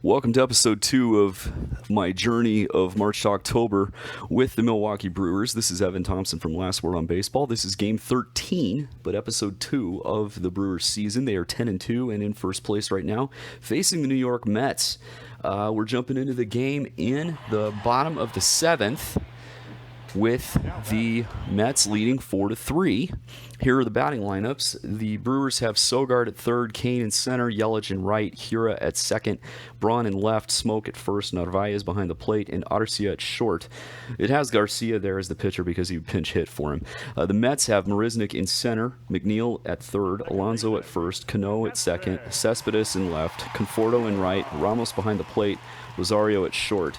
Welcome to episode 2 of my journey of March to October with the Milwaukee Brewers. This is Evan Thompson from Last Word on Baseball. This is game 13, but episode 2 of the Brewers season. They are 10-2 and in first place right now, facing the New York Mets. We're jumping into the game in the bottom of the 7th with the Mets leading 4-3. Here are the batting lineups. The Brewers have Sogard at third, Kane in center, Yelich in right, Hiura at second, Braun in left, Smoke at first, Narvaez behind the plate, and Arcia at short. It has Garcia there as the pitcher because he pinch hit for him. The Mets have Marisnick in center, McNeil at third, Alonso at first, Cano at second, Cespedes in left, Conforto in right, Ramos behind the plate, Rosario at short.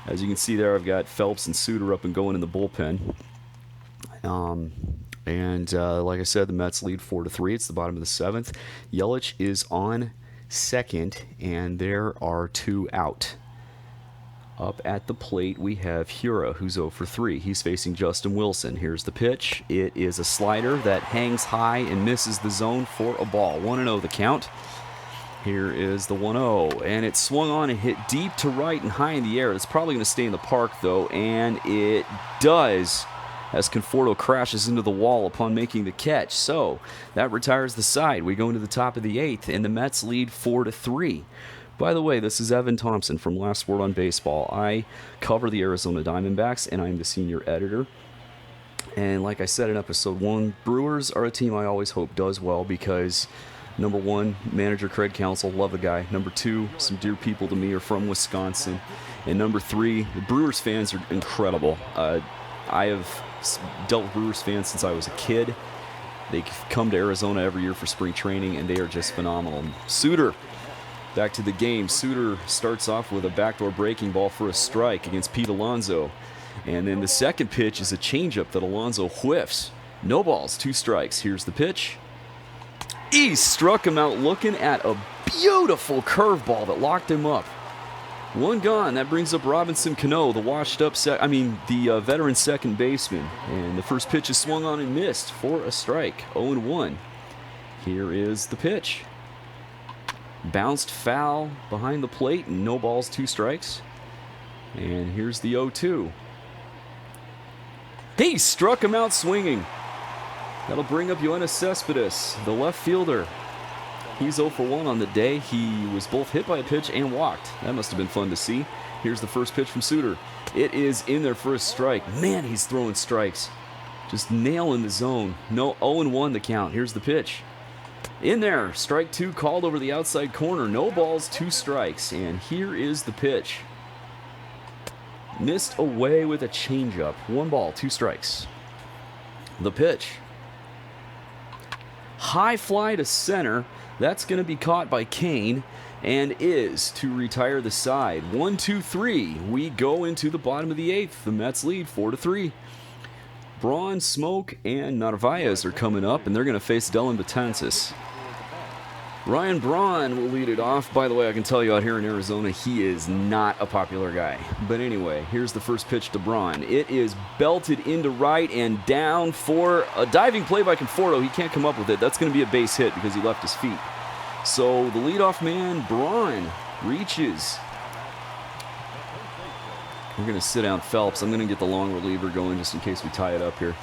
As you can see there, I've got Phelps and Suter up and going in the bullpen. Like I said, the Mets lead 4-3. It's the bottom of the 7th. Yelich is on second, and there are 2 out. Up at the plate, we have Hiura, who's 0 for 3. He's facing Justin Wilson. Here's the pitch. It is a slider that hangs high and misses the zone for a ball. 1-0 the count. Here is the 1-0, and it swung on and hit deep to right and high in the air. It's probably going to stay in the park, though, and it does as Conforto crashes into the wall upon making the catch. So that retires the side. We go into the top of the 8th, and the Mets lead 4-3. By the way, this is Evan Thompson from Last Word on Baseball. I cover the Arizona Diamondbacks, and I'm the senior editor. And like I said in episode 1, Brewers are a team I always hope does well because number 1, manager Craig Counsell, love the guy. Number 2, some dear people to me are from Wisconsin. And number 3, the Brewers fans are incredible. I have dealt with Brewers fans since I was a kid. They come to Arizona every year for spring training, and they are just phenomenal. Suter, back to the game. Suter starts off with a backdoor breaking ball for a strike against Pete Alonso. And then the second pitch is a changeup that Alonso whiffs. No balls, 2 strikes. Here's the pitch. He struck him out looking at a beautiful curveball that locked him up. 1 gone. That brings up Robinson Cano, the the veteran second baseman. And the first pitch is swung on and missed for a strike. 0-1. Here is the pitch. Bounced foul behind the plate. No balls, 2 strikes. And here's the 0-2. He struck him out swinging. That'll bring up Yoenis Cespedes, the left fielder. He's 0 for 1 on the day. He was both hit by a pitch and walked. That must have been fun to see. Here's the first pitch from Suter. It is in there for a strike. Man, he's throwing strikes. Just nailing the zone. No, 0-1 the count. Here's the pitch. In there. Strike 2 called over the outside corner. No balls, 2 strikes. And here is the pitch. Missed away with a changeup. 1 ball, 2 strikes. The pitch. High fly to center. That's going to be caught by Kane and is to retire the side. 1-2-3. We go into the bottom of the 8th. The Mets lead 4-3. Braun, Smoke, and Narvaez are coming up, and they're going to face Dellin Betances. Ryan Braun will lead it off. By the way, I can tell you out here in Arizona, he is not a popular guy. But anyway, here's the first pitch to Braun. It is belted into right and down for a diving play by Conforto. He can't come up with it. That's going to be a base hit because he left his feet. So the leadoff man, Braun, reaches. We're going to sit down Phelps. I'm going to get the long reliever going just in case we tie it up here.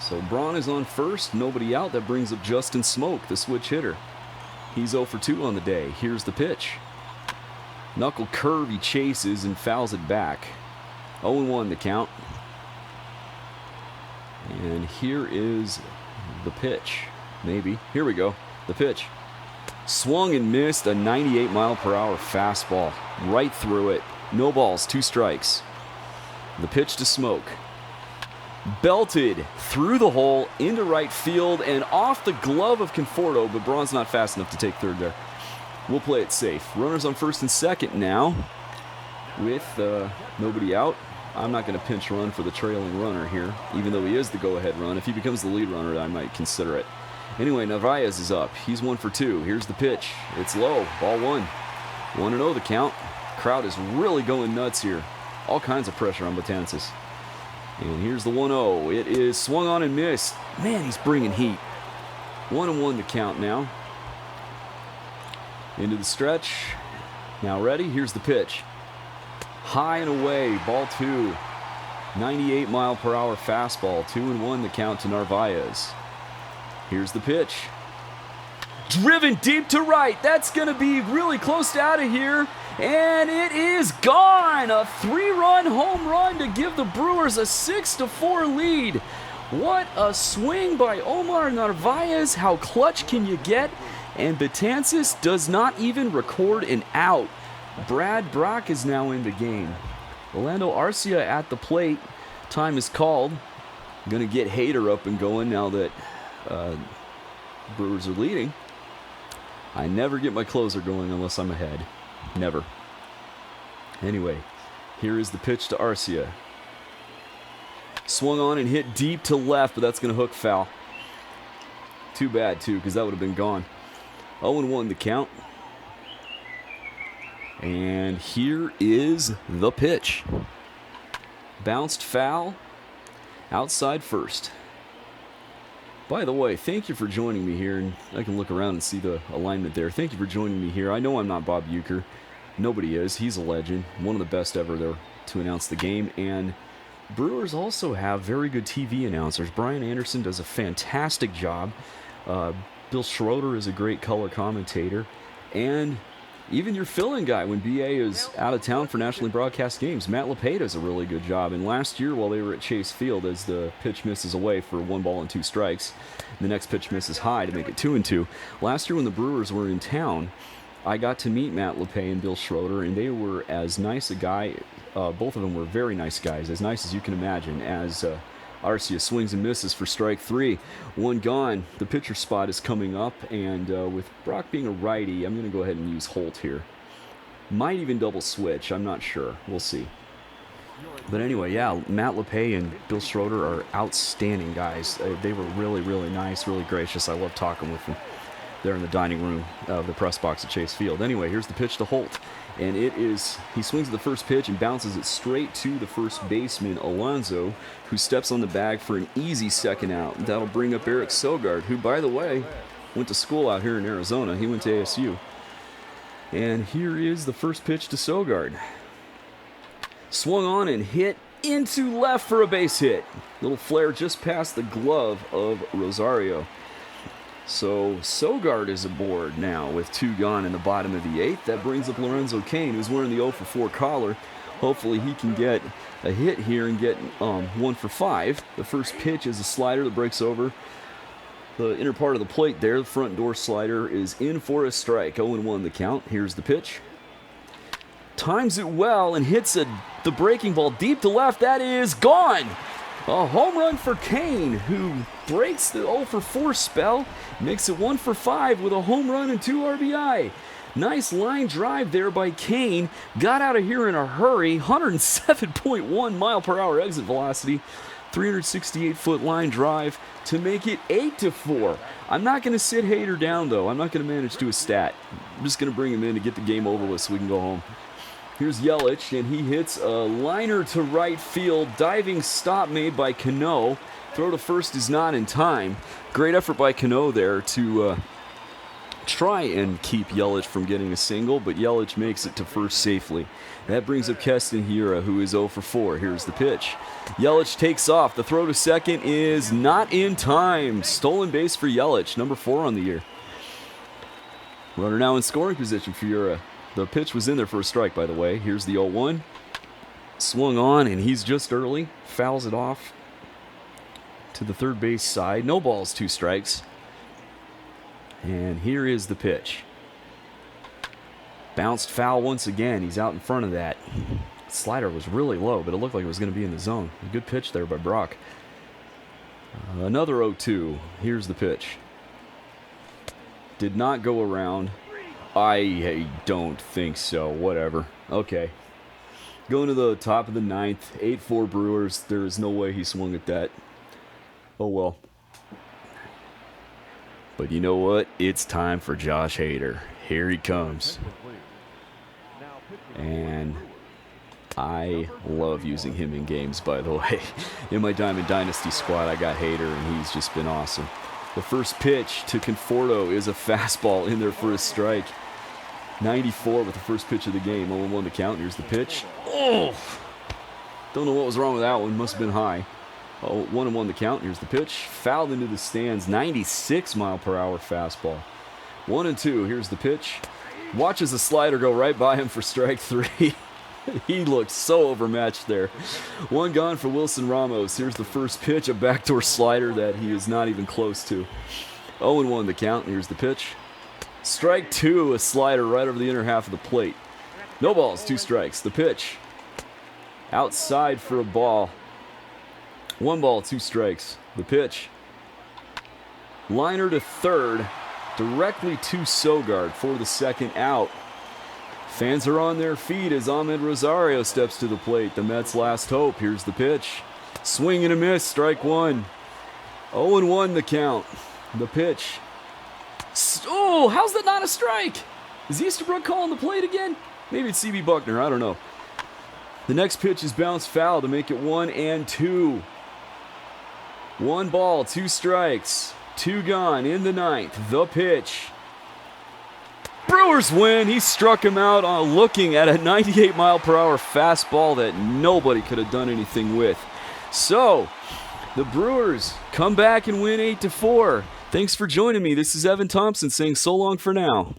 So Braun is on first, nobody out. That brings up Justin Smoke, the switch hitter. He's 0 for 2 on the day. Here's the pitch. Knuckle curve, he chases and fouls it back. 0-1 the count. And here is the pitch. Maybe. Here we go. The pitch. Swung and missed a 98-mile-per-hour fastball. Right through it. No balls, 2 strikes. The pitch to Smoke. Belted through the hole into right field and off the glove of Conforto, but Braun's not fast enough to take third there. We'll play it safe. Runners on first and second now with nobody out. I'm not going to pinch run for the trailing runner here, even though he is the go-ahead run. If he becomes the lead runner, I might consider it. Anyway, Narvaez is up. He's 1 for 2. Here's the pitch. It's low. Ball 1. 1-0 the count. Crowd is really going nuts here. All kinds of pressure on Betances. And here's the 1-0. It is swung on and missed. Man, he's bringing heat. 1-1 to count now. Into the stretch. Now ready? Here's the pitch. High and away. Ball 2. 98-mile-per-hour fastball. 2-1 the count to Narvaez. Here's the pitch. Driven deep to right. That's going to be really close to out of here. And it is gone. A 3-run home run to give the Brewers a 6-4 lead. What a swing by Omar Narvaez. How clutch can you get? And Betances does not even record an out. Brad Brock is now in the game. Orlando Arcia at the plate. Time is called. Going to get Hader up and going now that Brewers are leading. I never get my closer going unless I'm ahead. Never. Anyway, here is the pitch to Arcia. Swung on and hit deep to left, but that's going to hook foul. Too bad, too, because that would have been gone. 0-1 the count. And here is the pitch. Bounced foul. Outside first. By the way, thank you for joining me here, and I can look around and see the alignment there. Thank you for joining me here. I know I'm not Bob Uecker. Nobody is. He's a legend. One of the best ever there to announce the game. And Brewers also have very good TV announcers. Brian Anderson does a fantastic job. Bill Schroeder is a great color commentator. And even your fill-in guy when BA is out of town for nationally broadcast games, Matt Lepay does a really good job. And last year while they were at Chase Field, as the pitch misses away for 1 ball and 2 strikes, the next pitch misses high to make it 2-2. Last year when the Brewers were in town, I got to meet Matt Lepay and Bill Schroeder, and they were as nice a guy. Both of them were very nice guys, as nice as you can imagine, as Arcia swings and misses for strike 3. 1 gone. The pitcher spot is coming up, and with Brock being a righty, I'm going to go ahead and use Holt here. Might even double switch. I'm not sure. We'll see. But anyway, yeah, Matt Lepay and Bill Schroeder are outstanding guys. They were really, really nice, really gracious. I love talking with them. They're in the dining room of the press box at Chase Field. Anyway, here's the pitch to Holt. And it is, he swings the first pitch and bounces it straight to the first baseman, Alonso, who steps on the bag for an easy second out. That'll bring up Eric Sogard, who, by the way, went to school out here in Arizona. He went to ASU. And here is the first pitch to Sogard. Swung on and hit into left for a base hit. Little flare just past the glove of Rosario. So Sogard is aboard now with 2 gone in the bottom of the 8th. That brings up Lorenzo Cain, who's wearing the 0 for 4 collar. Hopefully he can get a hit here and get 1 for 5. The first pitch is a slider that breaks over the inner part of the plate there. The front door slider is in for a strike. 0-1 the count. Here's the pitch. Times it well and hits the breaking ball deep to left. That is gone. A home run for Cain, who breaks the 0 for 4 spell, makes it 1 for 5 with a home run and 2 RBI. Nice line drive there by Cain. Got out of here in a hurry. 107.1 mile per hour exit velocity. 368-foot line drive to make it 8-4. I'm not going to sit Hader down, though. I'm not going to manage to a stat. I'm just going to bring him in to get the game over with so we can go home. Here's Yelich, and he hits a liner to right field. Diving stop made by Cano. Throw to first is not in time. Great effort by Cano there to try and keep Yelich from getting a single, but Yelich makes it to first safely. That brings up Keston Hiura, who is 0 for 4. Here's the pitch. Yelich takes off. The throw to second is not in time. Stolen base for Yelich, number 4 on the year. Runner now in scoring position for Hiura. The pitch was in there for a strike, by the way. Here's the 0-1. Swung on, and he's just early. Fouls it off to the third base side. No balls, 2 strikes. And here is the pitch. Bounced foul once again. He's out in front of that. Slider was really low, but it looked like it was going to be in the zone. A good pitch there by Brock. Another 0-2. Here's the pitch. Did not go around. I don't think so. Whatever. Okay. Going to the top of the 9th. 8-4 Brewers. There is no way he swung at that. Oh well. But you know what? It's time for Josh Hader. Here he comes. And I love using him in games, by the way. In my Diamond Dynasty squad, I got Hader, and he's just been awesome. The first pitch to Conforto is a fastball in there for a strike. 94 with the first pitch of the game. 0-1 to count. Here's the pitch. Oh! Don't know what was wrong with that one. Must have been high. 1-1 to count. Here's the pitch. Fouled into the stands. 96 mile per hour fastball. 1-2. Here's the pitch. Watches the slider go right by him for strike 3. He looked so overmatched there. 1 gone for Wilson Ramos. Here's the first pitch. A backdoor slider that he is not even close to. 0-1 to count. Here's the pitch. Strike 2. A slider right over the inner half of the plate. No balls. 2 strikes. The pitch. Outside for a ball. 1 ball, 2 strikes. The pitch. Liner to third. Directly to Sogard for the second out. Fans are on their feet as Ahmed Rosario steps to the plate. The Mets' last hope. Here's the pitch. Swing and a miss. Strike 1. 0-1 the count. The pitch. Oh, how's that not a strike? Is Easterbrook calling the plate again? Maybe it's C.B. Buckner. I don't know. The next pitch is bounced foul to make it 1-2. 1 ball, 2 strikes. 2 gone in the 9th. The pitch. Brewers win. He struck him out on looking at a 98 mile per hour fastball that nobody could have done anything with. So, the Brewers come back and win 8-4. Thanks for joining me. This is Evan Thompson saying so long for now.